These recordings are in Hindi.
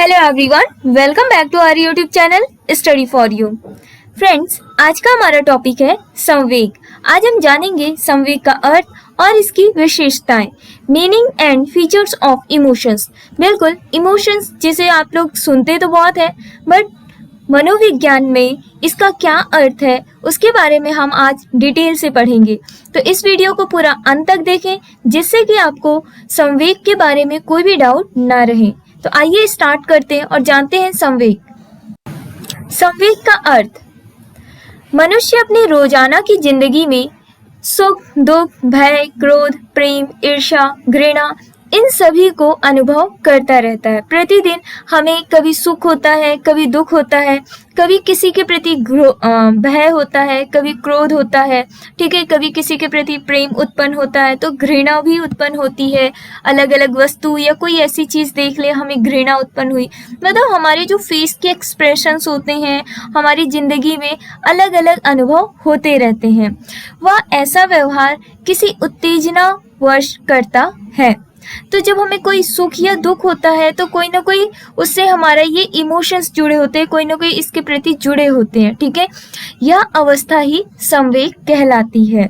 Hello everyone, welcome back to our YouTube channel study for you. Friends, आज का हमारा टॉपिक है संवेग। आज हम जानेंगे संवेग का अर्थ और इसकी विशेषताएं, meaning and features of emotions. बिल्कुल, इमोशंस जिसे आप लोग सुनते तो बहुत है, बट मनोविज्ञान में इसका क्या अर्थ है उसके बारे में हम आज डिटेल से पढ़ेंगे। तो इस वीडियो को पूरा अंत तक देखें जिससे कि आपको संवेग के बारे में कोई भी डाउट ना रहे। तो आइए स्टार्ट करते हैं और जानते हैं संवेग। संवेग का अर्थ, मनुष्य अपनी रोजाना की जिंदगी में सुख, दुख, भय, क्रोध, प्रेम, ईर्ष्या, घृणा इन सभी को अनुभव करता रहता है। प्रतिदिन हमें कभी सुख होता है, कभी दुख होता है, कभी किसी के प्रति भय होता है, कभी क्रोध होता है, ठीक है, कभी किसी के प्रति प्रेम उत्पन्न होता है, तो घृणा भी उत्पन्न होती है। अलग अलग वस्तु या कोई ऐसी चीज देख ले, हमें घृणा उत्पन्न हुई। मतलब हमारे जो फेस के एक्सप्रेशंस होते हैं, हमारी जिंदगी में अलग अलग अनुभव होते रहते हैं। वह ऐसा व्यवहार किसी उत्तेजना वश करता है। तो जब हमें कोई सुख या दुख होता है तो कोई ना कोई उससे हमारा ये इमोशंस जुड़े होते हैं, कोई ना कोई इसके प्रति जुड़े होते हैं, ठीक है। यह अवस्था ही संवेग कहलाती है।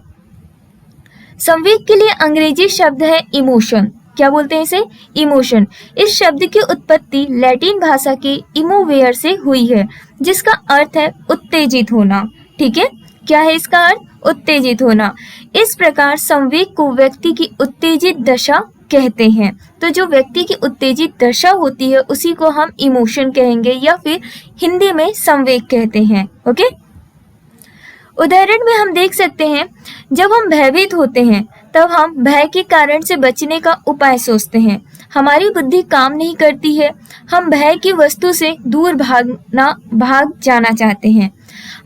संवेग के लिए अंग्रेजी शब्द है इमोशन। क्या बोलते हैं इसे? इमोशन। इस शब्द की उत्पत्ति लैटिन भाषा के इमोवेयर से हुई है, जिसका अर्थ है उत्तेजित होना, ठीक है। क्या है इसका अर्थ? उत्तेजित होना। इस प्रकार संवेग को व्यक्ति की उत्तेजित दशा कहते हैं। तो जो व्यक्ति की उत्तेजित दशा होती है उसी को हम इमोशन कहेंगे या फिर हिंदी में संवेग कहते हैं। ओके, उदाहरण में हम देख सकते हैं, जब हम भयभीत होते हैं तब हम भय के कारण से बचने का उपाय सोचते हैं। हमारी बुद्धि काम नहीं करती है, हम भय की वस्तु से दूर भाग जाना चाहते हैं।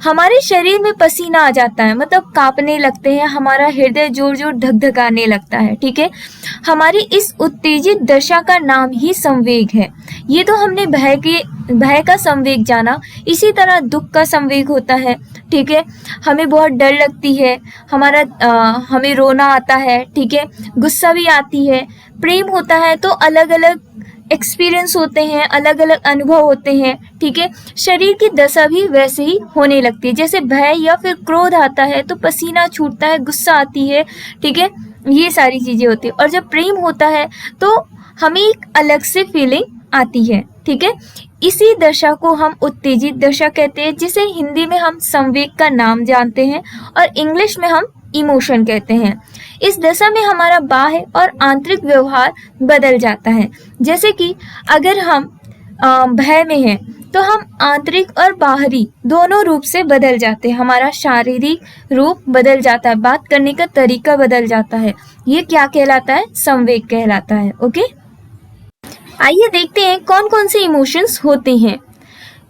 हमारे शरीर में पसीना आ जाता है, मतलब कांपने लगते हैं, हमारा हृदय जोर जोर धक-धकाने लगता है, ठीक है। हमारी इस उत्तेजित दशा का नाम ही संवेग है। ये तो हमने भय का संवेग जाना। इसी तरह दुख का संवेग होता है, ठीक है। हमें बहुत डर लगती है, हमें रोना आता है, ठीक है, गुस्सा भी आती है। प्रेम होता है तो अलग अलग एक्सपीरियंस होते हैं, अलग अलग अनुभव होते हैं, ठीक है। शरीर की दशा भी वैसे ही होने लगती है। जैसे भय या फिर क्रोध आता है तो पसीना छूटता है, गुस्सा आती है, ठीक है, ये सारी चीजें होती है। और जब प्रेम होता है तो हमें एक अलग से फीलिंग आती है, ठीक है। इसी दशा को हम उत्तेजित दशा कहते हैं, जिसे हिंदी में हम संवेग का नाम जानते हैं और इंग्लिश में हम इमोशन कहते हैं। इस दशा में हमारा बाह्य और आंतरिक व्यवहार बदल जाता है। जैसे कि अगर हम भय में हैं तो हम आंतरिक और बाहरी दोनों रूप से बदल जाते हैं। हमारा शारीरिक रूप बदल जाता है, बात करने का तरीका बदल जाता है। ये क्या कहलाता है? संवेग कहलाता है। ओके, आइए देखते हैं कौन कौन से इमोशंस होते हैं।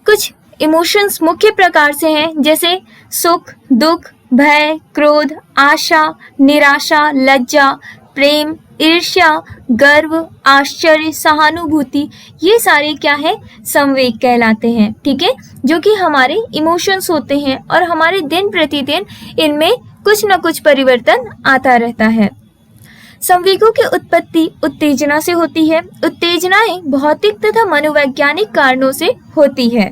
कुछ इमोशंस मुख्य प्रकार से हैं, जैसे सुख, दुख, भय, क्रोध, आशा, निराशा, लज्जा, प्रेम, ईर्ष्या, गर्व, आश्चर्य, सहानुभूति। ये सारे क्या है? संवेग कहलाते हैं, ठीक है, जो कि हमारे इमोशंस होते हैं और हमारे दिन प्रतिदिन इनमें कुछ न कुछ परिवर्तन आता रहता है। संवेगों की उत्पत्ति उत्तेजना से होती है। उत्तेजनाएं भौतिक तथा मनोवैज्ञानिक कारणों से होती है।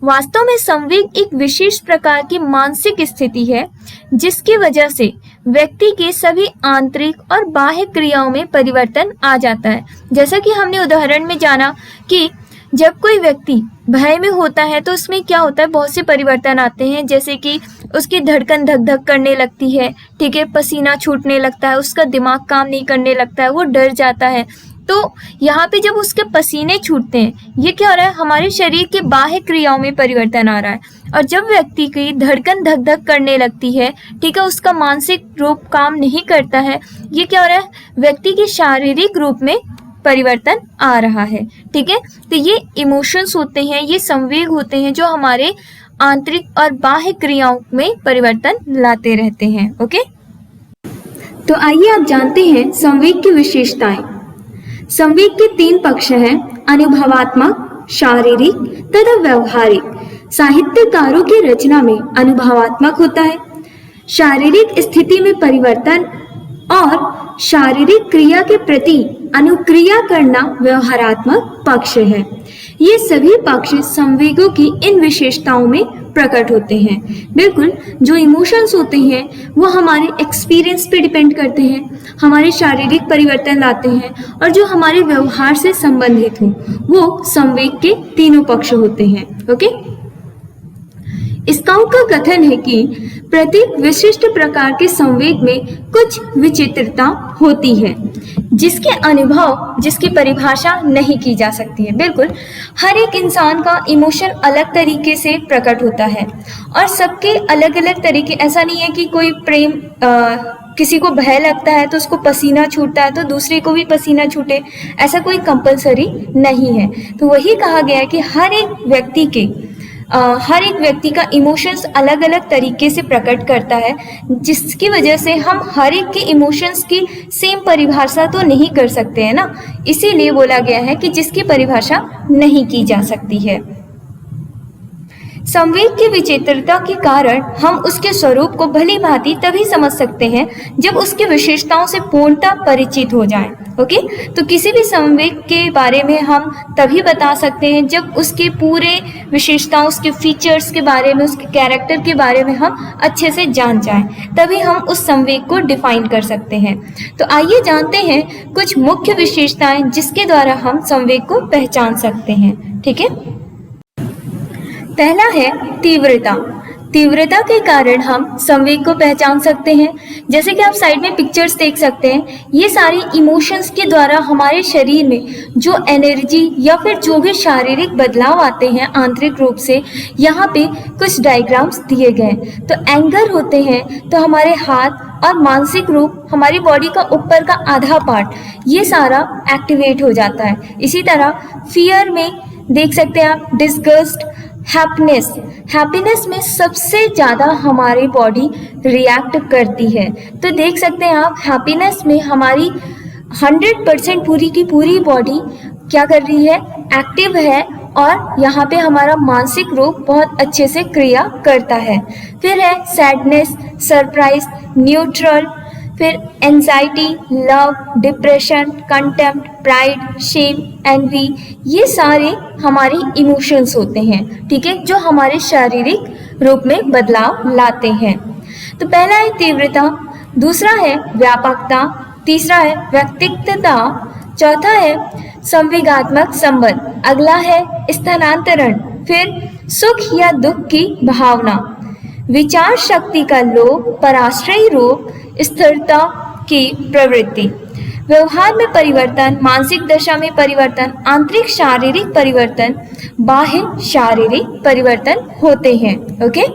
वास्तव में संवेग एक विशेष प्रकार की मानसिक स्थिति है जिसकी वजह से व्यक्ति के सभी आंतरिक और बाह्य क्रियाओं में परिवर्तन आ जाता है। जैसा कि हमने उदाहरण में जाना कि जब कोई व्यक्ति भय में होता है तो उसमें क्या होता है? बहुत से परिवर्तन आते हैं, जैसे कि उसकी धड़कन धक धक करने लगती है, ठीक है, पसीना छूटने लगता है, उसका दिमाग काम नहीं करने लगता है, वो डर जाता है। तो यहाँ पे जब उसके पसीने छूटते हैं, ये क्या हो रहा है? हमारे शरीर के बाह्य क्रियाओं में परिवर्तन आ रहा है। और जब व्यक्ति की धड़कन धक धक करने लगती है, ठीक है, उसका मानसिक रूप काम नहीं करता है, ये क्या हो रहा है? व्यक्ति के शारीरिक रूप में परिवर्तन आ रहा है, ठीक है। तो ये इमोशंस होते हैं, ये संवेग होते हैं जो हमारे आंतरिक और बाह्य क्रियाओं में परिवर्तन लाते रहते हैं। ओके, तो आइए आप जानते हैं संवेग की विशेषताएं। संवेग के 3 पक्ष हैं, अनुभवात्मक, शारीरिक तथा व्यवहारिक। साहित्यकारों की रचना में अनुभवात्मक होता है, शारीरिक स्थिति में परिवर्तन और शारीरिक क्रिया के प्रति अनुक्रिया करना व्यवहारात्मक पक्ष है। ये सभी पक्ष संवेगों की इन विशेषताओं में प्रकट होते हैं। बिल्कुल, जो इमोशंस होते हैं वो हमारे एक्सपीरियंस पे डिपेंड करते हैं, हमारे शारीरिक परिवर्तन लाते हैं, और जो हमारे व्यवहार से संबंधित हो वो संवेग के तीनों पक्ष होते हैं। ओके, स्काउट का कथन है कि प्रत्येक विशिष्ट प्रकार के संवेग में कुछ विचित्रता होती है जिसके अनुभव, जिसकी परिभाषा नहीं की जा सकती है। बिल्कुल, हर एक इंसान का इमोशन अलग तरीके से प्रकट होता है और सबके अलग अलग तरीके। ऐसा नहीं है कि कोई प्रेम किसी को भय लगता है तो उसको पसीना छूटता है तो दूसरे को भी पसीना छूटे, ऐसा कोई कंपलसरी नहीं है। तो वही कहा गया है कि हर एक व्यक्ति का इमोशंस अलग अलग तरीके से प्रकट करता है, जिसकी वजह से हम हर एक के इमोशंस की सेम परिभाषा तो नहीं कर सकते हैं ना। इसीलिए बोला गया है कि जिसकी परिभाषा नहीं की जा सकती है। संवेग की विचित्रता के कारण हम उसके स्वरूप को भली भांति तभी समझ सकते हैं जब उसकी विशेषताओं से पूर्णतः परिचित हो जाएं। ओके, तो किसी भी संवेग के बारे में हम तभी बता सकते हैं जब उसके पूरे विशेषताओं, उसके फीचर्स के बारे में, उसके कैरेक्टर के बारे में हम अच्छे से जान जाएं, तभी हम उस संवेग को डिफाइन कर सकते हैं। तो आइए जानते हैं कुछ मुख्य विशेषताएं जिसके द्वारा हम संवेग को पहचान सकते हैं। ठीक है, पहला है तीव्रता। तीव्रता के कारण हम संवेग को पहचान सकते हैं। जैसे कि आप साइड में पिक्चर्स देख सकते हैं, ये सारी इमोशंस के द्वारा हमारे शरीर में जो एनर्जी या फिर जो भी शारीरिक बदलाव आते हैं आंतरिक रूप से, यहाँ पे कुछ डायग्राम्स दिए गए। तो एंगर होते हैं तो हमारे हाथ और मानसिक रूप, हमारी बॉडी का ऊपर का आधा पार्ट, ये सारा एक्टिवेट हो जाता है। इसी तरह फियर में देख सकते हैं आप डिस्गस्ट, हैप्पीनेस में सबसे ज़्यादा हमारी बॉडी रिएक्ट करती है। तो देख सकते हैं आप, हैप्पीनेस में हमारी 100% पूरी की पूरी बॉडी क्या कर रही है, एक्टिव है, और यहाँ पे हमारा मानसिक रूप बहुत अच्छे से क्रिया करता है। फिर है सैडनेस, सरप्राइज, न्यूट्रल, फिर anxiety, love, depression, contempt, pride, shame, envy, ये सारे हमारे इमोशंस होते हैं। ठीक है, जो हमारे शारीरिक रूप में बदलाव लाते हैं। तो पहला है तीव्रता, दूसरा है व्यापकता, तीसरा है व्यक्तित्वता, चौथा है संवेगात्मक संबंध, अगला है स्थानांतरण, फिर सुख या दुख की भावना, विचार शक्ति का लोप, पराश्रयी रूप, स्थिरता की प्रवृत्ति, व्यवहार में परिवर्तन, मानसिक दशा में परिवर्तन, आंतरिक शारीरिक परिवर्तन, बाह्य शारीरिक परिवर्तन होते हैं। ओके,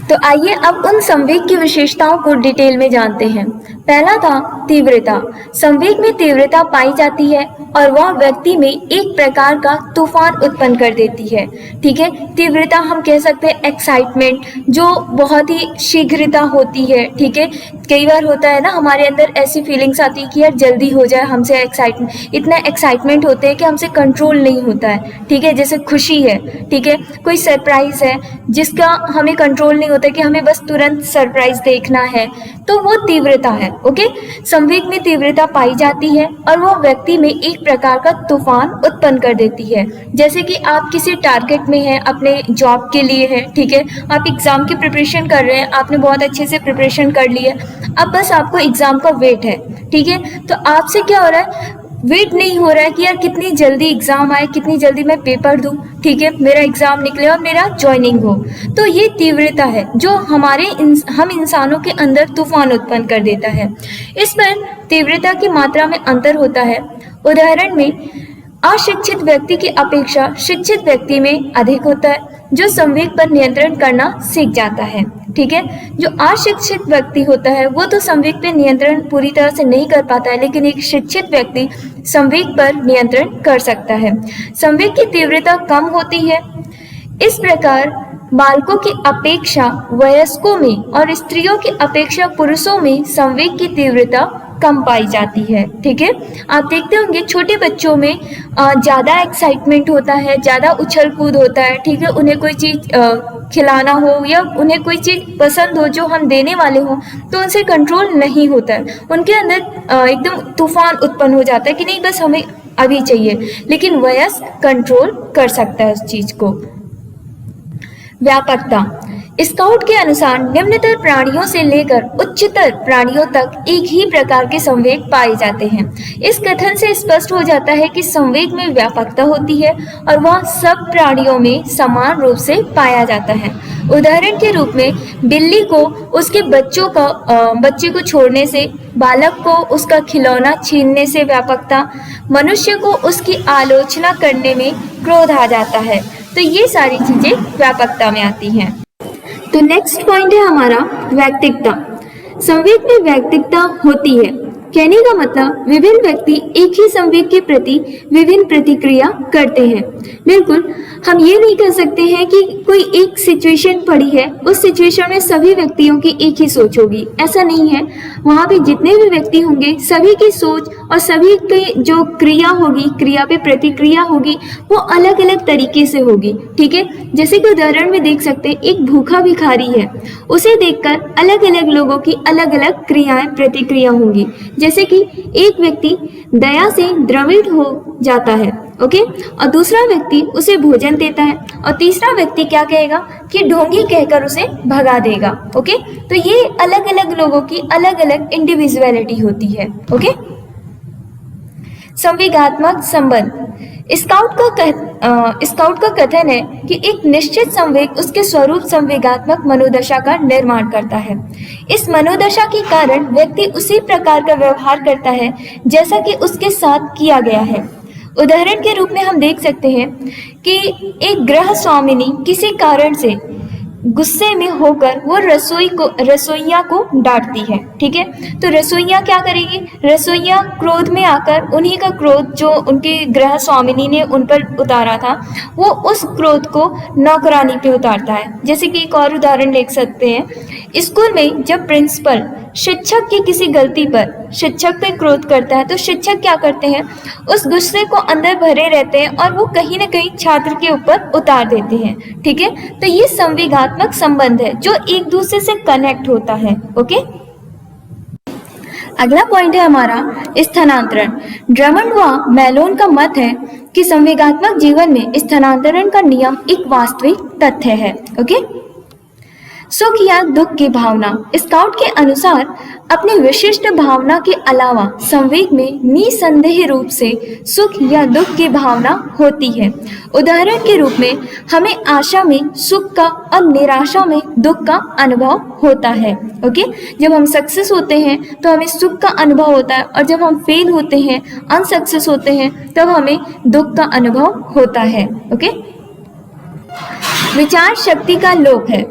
तो आइए अब उन संवेग की विशेषताओं को डिटेल में जानते हैं। पहला था तीव्रता। संवेग में तीव्रता पाई जाती है और वह व्यक्ति में एक प्रकार का तूफान उत्पन्न कर देती है। ठीक है, तीव्रता हम कह सकते हैं एक्साइटमेंट, जो बहुत ही शीघ्रता होती है। ठीक है, कई बार होता है ना, हमारे अंदर ऐसी फीलिंग्स आती है कि यार जल्दी हो जाए, हमसे इतना एक्साइटमेंट होते हैं कि हमसे कंट्रोल नहीं होता है। ठीक है, जैसे खुशी है, ठीक है, कोई सरप्राइज है जिसका हमें कंट्रोल नहीं होता कि हमें बस तुरंत सरप्राइज देखना है, तो वो तीव्रता है। ओके, संवेग में तीव्रता पाई जाती है और वो व्यक्ति में एक प्रकार का तूफान उत्पन्न कर देती है। जैसे कि आप किसी टारगेट में हैं, अपने जॉब के लिए है, ठीक है, आप एग्जाम की प्रिपरेशन कर रहे हैं, आपने बहुत अच्छे से प्रिपरेशन कर ली है, अब बस आपको एग्जाम का वेट है। ठीक है, तो आपसे क्या हो रहा है, वेट नहीं हो रहा है कि यार कितनी जल्दी एग्जाम आए, कितनी जल्दी मैं पेपर दूं, ठीक है, मेरा एग्जाम निकले और मेरा ज्वाइनिंग हो। तो ये तीव्रता है जो हम इंसानों के अंदर तूफान उत्पन्न कर देता है। इस पर तीव्रता की मात्रा में अंतर होता है। उदाहरण में अशिक्षित व्यक्ति की अपेक्षा शिक्षित व्यक्ति में अधिक होता है, जो संवेग पर नियंत्रण करना सीख जाता है। ठीक है, जो अशिक्षित व्यक्ति होता है वो तो संवेग पर नियंत्रण पूरी तरह से नहीं कर पाता है, लेकिन एक शिक्षित व्यक्ति संवेग पर नियंत्रण कर सकता है। संवेग की तीव्रता कम होती है। इस प्रकार बालकों की अपेक्षा वयस्कों में और स्त्रियों की अपेक्षा पुरुषों में संवेग की तीव्रता कम पाई जाती है। ठीक है, आप देखते होंगे छोटे बच्चों में ज़्यादा एक्साइटमेंट होता है, ज़्यादा उछल कूद होता है। ठीक है, उन्हें कोई चीज़ खिलाना हो या उन्हें कोई चीज पसंद हो जो हम देने वाले हो, तो उनसे कंट्रोल नहीं होता है। उनके अंदर एकदम तूफान उत्पन्न हो जाता है कि नहीं बस हमें अभी चाहिए, लेकिन वयस्क कंट्रोल कर सकता है उस चीज को। व्यापकता। स्काउट के अनुसार निम्नतर प्राणियों से लेकर उच्चतर प्राणियों तक एक ही प्रकार के संवेग पाए जाते हैं। इस कथन से स्पष्ट हो जाता है कि संवेग में व्यापकता होती है और वह सब प्राणियों में समान रूप से पाया जाता है। उदाहरण के रूप में बिल्ली को उसके बच्चे को छोड़ने से, बालक को उसका खिलौना छीनने से व्यापकता, मनुष्य को उसकी आलोचना करने में क्रोध आ जाता है। तो ये सारी चीजें व्यापकता में आती हैं। तो नेक्स्ट पॉइंट है हमारा वैयक्तिकता। संवेग में वैयक्तिकता होती है, कहने का मतलब विभिन्न व्यक्ति एक ही संवेग के प्रति विभिन्न प्रतिक्रिया करते हैं। बिल्कुल हम ये नहीं कह सकते हैं कि कोई एक सिचुएशन पड़ी है, उस सिचुएशन में सभी व्यक्तियों की एक ही सोच होगी, ऐसा नहीं है। वहाँ पे जितने भी व्यक्ति होंगे सभी की सोच और सभी की जो क्रिया होगी, क्रिया पे प्रतिक्रिया होगी, वो अलग अलग तरीके से होगी। ठीक है, जैसे कि उदाहरण में देख सकते हैं, एक भूखा भिखारी है, उसे देखकर अलग अलग लोगों की अलग अलग क्रियाएं प्रतिक्रिया होंगी। जैसे कि एक व्यक्ति दया से द्रवित हो जाता है, ओके, और दूसरा व्यक्ति उसे भोजन देता है, और तीसरा व्यक्ति क्या कहेगा कि ढोंगी कहकर उसे भगा देगा। ओके, तो ये अलग अलग लोगों की अलग अलग इंडिविजुअलिटी होती है। ओके, संवेगात्मक संबंध। स्काउट का कथन है कि एक निश्चित संवेग उसके स्वरूप संवेगात्मक मनोदशा का निर्माण करता है। इस मनोदशा के कारण व्यक्ति उसी प्रकार का व्यवहार करता है जैसा कि उसके साथ किया गया है। उदाहरण के रूप में हम देख सकते हैं कि एक गृह स्वामिनी किसी कारण से गुस्से में होकर वो रसोइया को डांटती है। ठीक है, तो रसोइया क्या करेगी, रसोइया क्रोध में आकर उन्हीं का क्रोध जो उनके गृह स्वामिनी ने उन पर उतारा था, वो उस क्रोध को नौकरानी पे उतारता है। जैसे कि एक और उदाहरण देख सकते हैं, स्कूल में जब प्रिंसिपल शिक्षक की किसी गलती पर शिक्षक पे क्रोध करता है, तो शिक्षक क्या करते हैं, उस गुस्से को अंदर भरे रहते हैं और वो कहीं ना कहीं छात्र के ऊपर उतार देते हैं। ठीक है, तो ये संवेगात्मक संबंध है जो एक दूसरे से कनेक्ट होता है। ओके, अगला पॉइंट है हमारा स्थानांतरण। ड्रमंड व मैलोन का मत है कि संवेगात्मक जीवन में स्थानांतरण का नियम एक वास्तविक तथ्य है। ओके, सुख या दुख की भावना। स्काउट के अनुसार अपनी विशिष्ट भावना के अलावा संवेग में निसंदेह रूप से सुख या दुख की भावना होती है। उदाहरण के रूप में हमें आशा में सुख का और निराशा में दुख का अनुभव होता है। ओके, जब हम सक्सेस होते हैं तो हमें सुख का अनुभव होता है, और जब हम फेल होते हैं, अनसक्सेस होते हैं, तब हमें दुख का अनुभव होता है। ओके, विचार शक्ति का लोप है।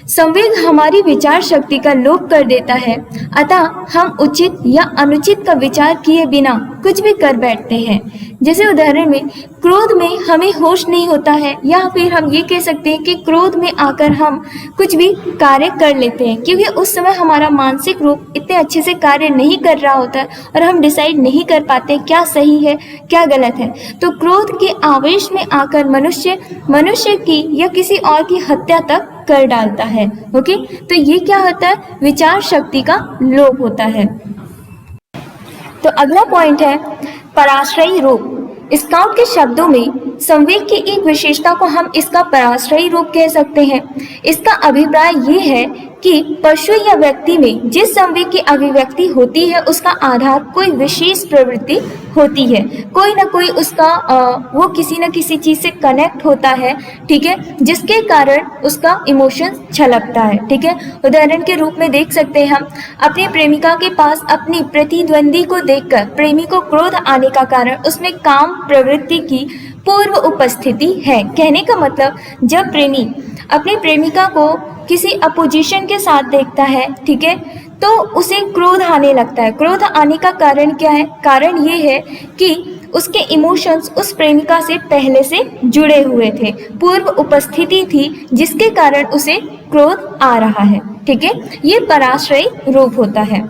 संवेग हमारी विचार शक्ति का लोप कर देता है, अतः हम उचित या अनुचित का विचार किए बिना कुछ भी कर बैठते हैं। जैसे उदाहरण में क्रोध में हमें होश नहीं होता है, या फिर हम ये कह सकते हैं कि क्रोध में आकर हम कुछ भी कार्य कर लेते हैं, क्योंकि उस समय हमारा मानसिक रूप इतने अच्छे से कार्य नहीं कर रहा होता और हम डिसाइड नहीं कर पाते क्या सही है क्या गलत है। तो क्रोध के आवेश में आकर मनुष्य की या किसी और की हत्या तक कर डालता है। ओके, तो ये क्या होता है, विचार शक्ति का लोप होता है। तो अगला पॉइंट है पराश्रयी रूप। स्काउट के शब्दों में संवेग की एक विशेषता को हम इसका पराश्रयी रूप कह सकते हैं। इसका अभिप्राय ये है कि पशु या व्यक्ति में जिस संवेग की अभिव्यक्ति होती है उसका आधार कोई विशेष प्रवृत्ति होती है, कोई ना कोई उसका वो किसी न किसी चीज से कनेक्ट होता है। ठीक है, जिसके कारण उसका इमोशन छलकता है। ठीक है, उदाहरण के रूप में देख सकते हैं हम अपनी प्रेमिका के पास अपनी प्रतिद्वंदी को देखकर प्रेमी को क्रोध आने का कारण उसमें काम प्रवृत्ति की पूर्व उपस्थिति है। कहने का मतलब जब प्रेमी अपनी प्रेमिका को किसी अपोजिशन के साथ देखता है, ठीक है, तो उसे क्रोध आने लगता है। क्रोध आने का कारण क्या है, कारण ये है कि उसके इमोशंस उस प्रेमिका से पहले से जुड़े हुए थे, पूर्व उपस्थिति थी जिसके कारण उसे क्रोध आ रहा है। ठीक है, ये पराश्रयी रूप होता है।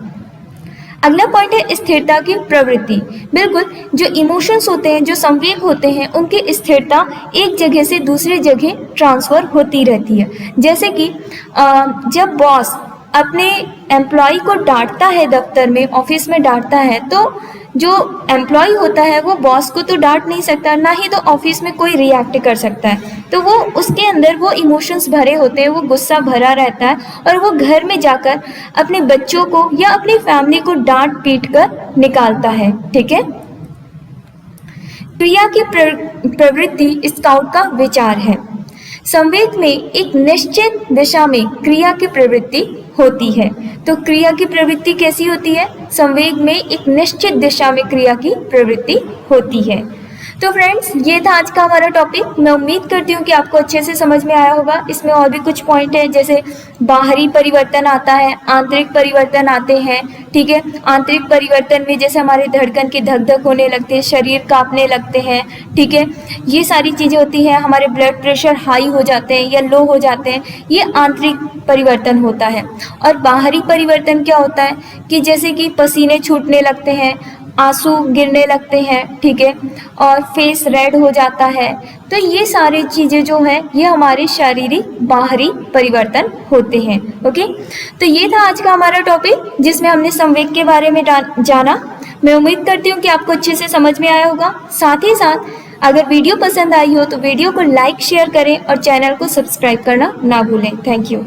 अगला पॉइंट है स्थिरता की प्रवृत्ति। बिल्कुल, जो इमोशंस होते हैं, जो संवेग होते हैं, उनकी स्थिरता एक जगह से दूसरी जगह ट्रांसफर होती रहती है। जैसे कि जब बॉस अपने एम्प्लॉय को डांटता है, दफ्तर में, ऑफिस में डांटता है, तो जो एम्प्लॉय होता है वो बॉस को तो डांट नहीं सकता, ना ही तो ऑफिस में कोई रिएक्ट कर सकता है। तो वो उसके अंदर वो इमोशंस भरे होते हैं, वो गुस्सा भरा रहता है, और वो घर में जाकर अपने बच्चों को या अपनी फैमिली को डांट पीट कर निकालता है। ठीक है। क्रिया की प्रवृत्ति स्काउट का विचार है। संवेग में एक निश्चित दिशा में क्रिया की प्रवृत्ति होती है। तो क्रिया की प्रवृत्ति कैसी होती है? संवेग में एक निश्चित दिशा में क्रिया की प्रवृत्ति होती है। तो फ्रेंड्स, ये था आज का हमारा टॉपिक। मैं उम्मीद करती हूँ कि आपको अच्छे से समझ में आया होगा। इसमें और भी कुछ पॉइंट है, जैसे बाहरी परिवर्तन आता है, आंतरिक परिवर्तन आते हैं। ठीक है। आंतरिक परिवर्तन में जैसे हमारे धड़कन की धक धक होने लगते हैं, शरीर कांपने लगते हैं। ठीक है। ये सारी चीज़ें होती हैं। हमारे ब्लड प्रेशर हाई हो जाते हैं या लो हो जाते हैं, ये आंतरिक परिवर्तन होता है। और बाहरी परिवर्तन क्या होता है कि जैसे कि पसीने छूटने लगते हैं, आंसू गिरने लगते हैं। ठीक है। और फेस रेड हो जाता है। तो ये सारी चीज़ें जो हैं, ये हमारे शारीरिक बाहरी परिवर्तन होते हैं। ओके। तो ये था आज का हमारा टॉपिक, जिसमें हमने संवेग के बारे में जाना। मैं उम्मीद करती हूँ कि आपको अच्छे से समझ में आया होगा। साथ ही साथ अगर वीडियो पसंद आई हो तो वीडियो को लाइक शेयर करें और चैनल को सब्सक्राइब करना ना भूलें। Thank you.